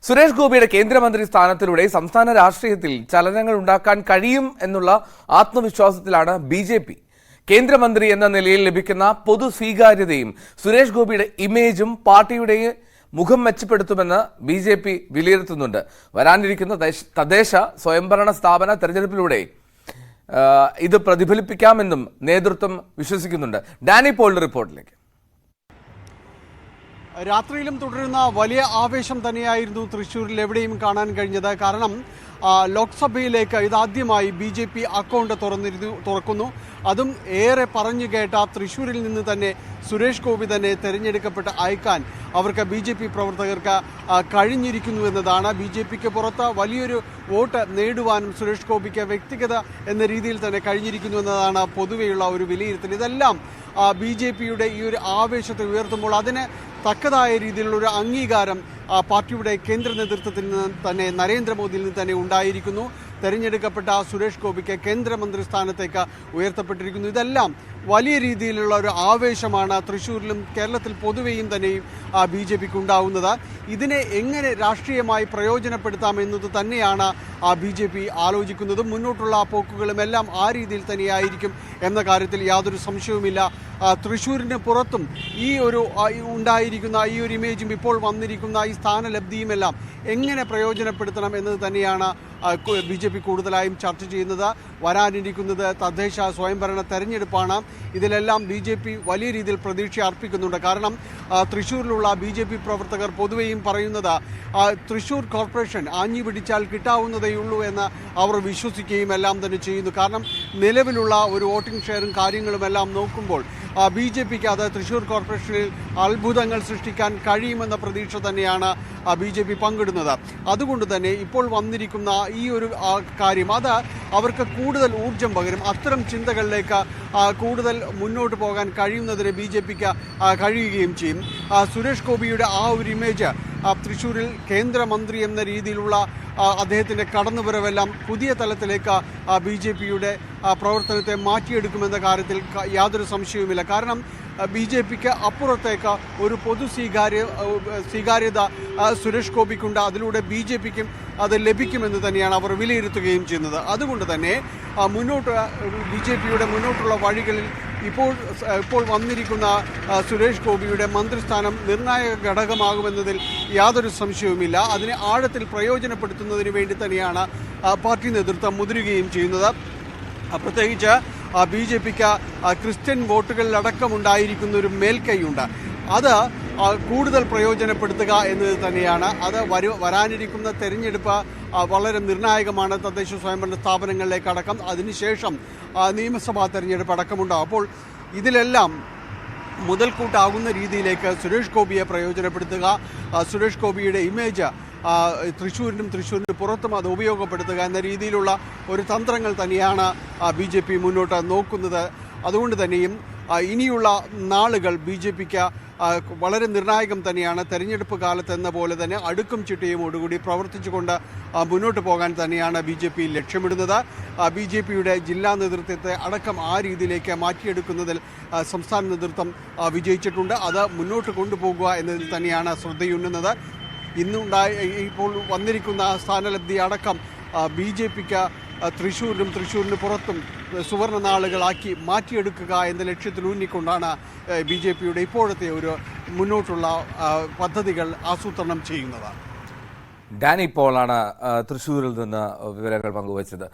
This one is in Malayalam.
സുരേഷ് ഗോപിയുടെ കേന്ദ്രമന്ത്രി സ്ഥാനത്തിലൂടെ സംസ്ഥാന രാഷ്ട്രീയത്തിൽ ചലനങ്ങൾ ഉണ്ടാക്കാൻ കഴിയും എന്നുള്ള ആത്മവിശ്വാസത്തിലാണ് ബി.ജെ.പി. കേന്ദ്രമന്ത്രി എന്ന നിലയിൽ ലഭിക്കുന്ന പൊതു സ്വീകാര്യതയും സുരേഷ് ഗോപിയുടെ ഇമേജും പാർട്ടിയുടെ മുഖം മെച്ചപ്പെടുത്തുമെന്ന് ബി.ജെ.പി. വിലയിരുത്തുന്നുണ്ട്. വരാനിരിക്കുന്ന തദ്ദേശ സ്വയംഭരണ സ്ഥാപന തെരഞ്ഞെടുപ്പിലൂടെ ഇത് പ്രതിഫലിപ്പിക്കാമെന്നും നേതൃത്വം വിശ്വസിക്കുന്നുണ്ട്. ഡാനി പോളിന്റെ റിപ്പോർട്ടിലേക്ക്. രാത്രിയിലും തുടരുന്ന വലിയ ആവേശം തന്നെയായിരുന്നു തൃശ്ശൂരിൽ എവിടെയും കാണാൻ കഴിഞ്ഞത്. കാരണം ലോക്സഭയിലേക്ക് ഇതാദ്യമായി ബി.ജെ.പി. അക്കൗണ്ട് തുറക്കുന്നു. അതും ഏറെ പറഞ്ഞു കേട്ട തൃശ്ശൂരിൽ നിന്ന് തന്നെ സുരേഷ് ഗോപി തന്നെ തിരഞ്ഞെടുക്കപ്പെട്ട് അയക്കാൻ അവർക്ക് ബി.ജെ.പി. പ്രവർത്തകർക്ക് കഴിഞ്ഞിരിക്കുന്നു എന്നതാണ്. ബി.ജെ.പിക്ക് പുറത്ത് വലിയൊരു വോട്ട് നേടുവാനും സുരേഷ് ഗോപിക്ക് വ്യക്തിഗത എന്ന രീതിയിൽ തന്നെ കഴിഞ്ഞിരിക്കുന്നു എന്നതാണ് പൊതുവെയുള്ള ഒരു വിലയിരുത്തൽ. ഇതെല്ലാം ബി.ജെ.പിയുടെ ഈ ഒരു ആവേശത്തെ ഉയർത്തുമ്പോൾ അതിന് തക്കതായ രീതിയിലുള്ളൊരു അംഗീകാരം പാർട്ടിയുടെ കേന്ദ്ര നേതൃത്വത്തിൽ നിന്ന് തന്നെ നരേന്ദ്രമോദിയിൽ നിന്ന് തന്നെ ഉണ്ടായിരിക്കുന്നു. തെരഞ്ഞെടുക്കപ്പെട്ട സുരേഷ് ഗോപിക്ക് കേന്ദ്രമന്ത്രി സ്ഥാനത്തേക്ക് ഉയർത്തപ്പെട്ടിരിക്കുന്നു. ഇതെല്ലാം വലിയ രീതിയിലുള്ള ഒരു ആവേശമാണ് തൃശ്ശൂരിലും കേരളത്തിൽ പൊതുവെയും തന്നെയും ബി.ജെ.പിക്ക് ഉണ്ടാവുന്നത്. ഇതിനെ എങ്ങനെ രാഷ്ട്രീയമായി പ്രയോജനപ്പെടുത്താമെന്നത് തന്നെയാണ് ബി.ജെ.പി. ആലോചിക്കുന്നതും മുന്നോട്ടുള്ള പോക്കുകളും എല്ലാം ആ രീതിയിൽ തന്നെയായിരിക്കും എന്ന കാര്യത്തിൽ യാതൊരു സംശയവുമില്ല. തൃശ്ശൂരിന് പുറത്തും ഈ ഒരു ഉണ്ടായിരിക്കുന്ന ഈ ഒരു ഇമേജും ഇപ്പോൾ വന്നിരിക്കുന്ന ഈ സ്ഥാനലബ്ധിയുമെല്ലാം എങ്ങനെ പ്രയോജനപ്പെടുത്തണം എന്നത് തന്നെയാണ് ബി.ജെ.പി. കൂടുതലായും ചർച്ച ചെയ്യുന്നത്. വരാനിരിക്കുന്നത് തദ്ദേശ സ്വയംഭരണ തെരഞ്ഞെടുപ്പാണ്. ഇതിലെല്ലാം ബി.ജെ.പി. വലിയ രീതിയിൽ പ്രതീക്ഷ അർപ്പിക്കുന്നുണ്ട്. കാരണം തൃശ്ശൂരിലുള്ള ബി.ജെ.പി. പ്രവർത്തകർ പൊതുവെയും പറയുന്നത് തൃശ്ശൂർ കോർപ്പറേഷൻ ആഞ്ഞു പിടിച്ചാൽ കിട്ടാവുന്നതേയുള്ളൂ എന്ന് അവർ വിശ്വസിക്കുകയും എല്ലാം തന്നെ ചെയ്യുന്നു. കാരണം നിലവിലുള്ള ഒരു വോട്ടിംഗ് ഷെയറും കാര്യങ്ങളുമെല്ലാം നോക്കുമ്പോൾ ബി.ജെ.പിക്ക് അത് തൃശ്ശൂർ കോർപ്പറേഷനിൽ അത്ഭുതങ്ങൾ സൃഷ്ടിക്കാൻ കഴിയുമെന്ന പ്രതീക്ഷ തന്നെയാണ് ബി.ജെ.പി. പങ്കിടുന്നത്. അതുകൊണ്ട് തന്നെ ഇപ്പോൾ വന്നിരിക്കുന്ന ഈ ഒരു കാര്യം അത് അവർക്ക് കൂടുതൽ ഊർജം പകരും. അത്തരം ചിന്തകളിലേക്ക് കൂടുതൽ മുന്നോട്ട് പോകാൻ കഴിയുന്നതിന് ബി.ജെ.പിക്ക് കഴിയുകയും ചെയ്യും. സുരേഷ് ഗോപിയുടെ ആ ഒരു ഇമേജ് തൃശ്ശൂരിൽ കേന്ദ്രമന്ത്രി എന്ന രീതിയിലുള്ള അദ്ദേഹത്തിൻ്റെ കടന്നുവരവെല്ലാം പുതിയ തലത്തിലേക്ക് ബി.ജെ.പിയുടെ പ്രവർത്തനത്തെ മാറ്റിയെടുക്കുമെന്ന കാര്യത്തിൽ യാതൊരു സംശയവുമില്ല. കാരണം ബി.ജെ.പിക്ക് അപ്പുറത്തേക്ക് ഒരു പൊതു സ്വീകാര്യത സുരേഷ് ഗോപിക്കുണ്ട്. അതിലൂടെ ബി.ജെ.പിക്കും അത് ലഭിക്കുമെന്ന് തന്നെയാണ് അവർ വിലയിരുത്തുകയും ചെയ്യുന്നത്. അതുകൊണ്ട് തന്നെ ബി.ജെ.പിയുടെ മുന്നോട്ടുള്ള വഴികളിൽ ഇപ്പോൾ വന്നിരിക്കുന്ന സുരേഷ് ഗോപിയുടെ മന്ത്രിസ്ഥാനം നിർണായക ഘടകമാകുമെന്നതിൽ യാതൊരു സംശയവുമില്ല. അതിനെ ആഴത്തിൽ പ്രയോജനപ്പെടുത്തുന്നതിന് വേണ്ടി തന്നെയാണ് പാർട്ടി നേതൃത്വം മുതിരുകയും ചെയ്യുന്നത്. പ്രത്യേകിച്ച് ബി.ജെ.പിക്ക് ക്രിസ്ത്യൻ വോട്ടുകളിലടക്കമുണ്ടായിരിക്കുന്ന ഒരു മേൽക്കൈയുണ്ട്. അത് കൂടുതൽ പ്രയോജനപ്പെടുത്തുക എന്നത് തന്നെയാണ്. അത് വരാനിരിക്കുന്ന തെരഞ്ഞെടുപ്പ് വളരെ നിർണായകമാണ്. തദ്ദേശ സ്വയംഭരണ സ്ഥാപനങ്ങളിലേക്കടക്കം അതിനുശേഷം നിയമസഭാ തെരഞ്ഞെടുപ്പ് അടക്കമുണ്ടാകും. അപ്പോൾ ഇതിലെല്ലാം മുതൽക്കൂട്ടാകുന്ന രീതിയിലേക്ക് സുരേഷ് ഗോപിയെ പ്രയോജനപ്പെടുത്തുക, സുരേഷ് ഗോപിയുടെ ഇമേജ് തൃശ്ശൂരിന് പുറത്തും അത് ഉപയോഗപ്പെടുത്തുക എന്ന രീതിയിലുള്ള ഒരു തന്ത്രങ്ങൾ തന്നെയാണ് ബി.ജെ.പി. മുന്നോട്ട് നോക്കുന്നത്. അതുകൊണ്ട് തന്നെയും ഇനിയുള്ള നാളുകൾ ബി.ജെ.പിക്ക് വളരെ നിർണായകം തന്നെയാണ്. തെരഞ്ഞെടുപ്പ് കാലത്ത് എന്ന പോലെ തന്നെ അടുക്കും ചിട്ടയുമോടുകൂടി പ്രവർത്തിച്ചുകൊണ്ട് മുന്നോട്ട് പോകാൻ തന്നെയാണ് ബി.ജെ.പി. ലക്ഷ്യമിടുന്നത്. ബി.ജെ.പിയുടെ ജില്ലാ നേതൃത്വത്തെ അടക്കം ആ രീതിയിലേക്ക് മാറ്റിയെടുക്കുന്നതിൽ സംസ്ഥാന നേതൃത്വം വിജയിച്ചിട്ടുണ്ട്. അത് മുന്നോട്ട് കൊണ്ടുപോകുക എന്നതിൽ തന്നെയാണ് ശ്രദ്ധയുന്നത്. ഇപ്പോൾ വന്നിരിക്കുന്ന സ്ഥാനലബ്ധി അടക്കം ബി.ജെ.പിക്ക് തൃശ്ശൂരിന് പുറത്തും സുവർണ നാളുകളാക്കി മാറ്റിയെടുക്കുക എന്ന ലക്ഷ്യത്തിലൂന്നിക്കൊണ്ടാണ് ബി.ജെ.പിയുടെ ഇപ്പോഴത്തെ ഒരു മുന്നോട്ടുള്ള പദ്ധതികൾ ആസൂത്രണം ചെയ്യുന്നത്. ഡാനി പോളാണ് തൃശ്ശൂരിൽ നിന്ന് വിവരങ്ങൾ പങ്കുവച്ചത്.